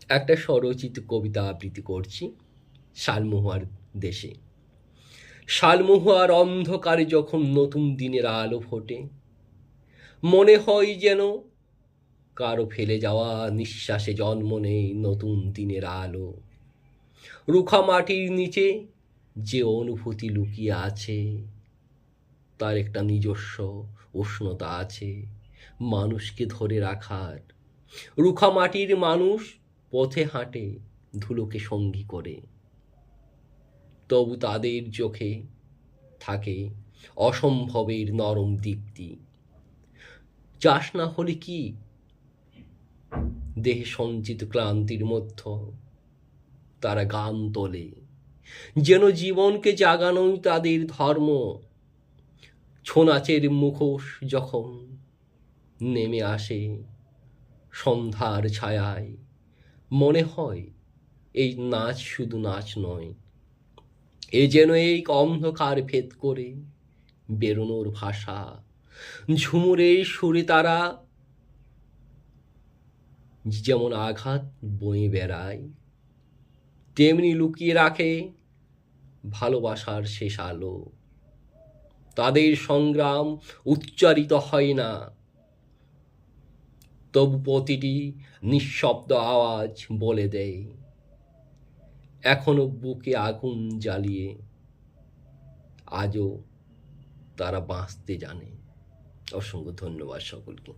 একটা স্বরচিত কবিতা আবৃত্তি করছি। শালমহুয়ার দেশে। শালমহুয়ার অন্ধকারে যখন নতুন দিনের আলো ফোটে, মনে হয় যেন কারো ফেলে যাওয়া নিঃশ্বাসে জন্ম নেয় নতুন দিনের আলো। রুখা মাটির নিচে যে অনুভূতি লুকিয়ে আছে, তার একটা নিজস্ব উষ্ণতা আছে মানুষকে ধরে রাখার। রুখা মাটির মানুষ পথে হাঁটে ধুলোকে সঙ্গী করে, তবু তাদের চোখে থাকে অসম্ভবের নরম দীপ্তি। চাষ না হলে কি দেহে সঞ্চিত ক্লান্তির মধ্য তারা গান তোলে, যেন জীবনকে জাগানোই তাদের ধর্ম। ছৌ নাচের মুখোশ যখন নেমে আসে সন্ধ্যার ছায়ায়, মনে হয় এই নাচ শুধু নাচ নয়, এ যেন এই অন্ধকার ভেদ করে বেরোনোর ভাষা। ঝুমুরে সুরে তারা যেমন আঘাত বয়ে বেড়ায়, তেমনি লুকিয়ে রাখে ভালোবাসার শেষ আলো। তাদের সংগ্রাম উচ্চারিত হয় না, তবু প্রতিটি নিঃশব্দ আওয়াজ বলে দেয় এখনো বুকে আগুন জ্বালিয়ে আজও তারা বাঁচতে জানে। অসংখ্য ধন্যবাদ সকলকে।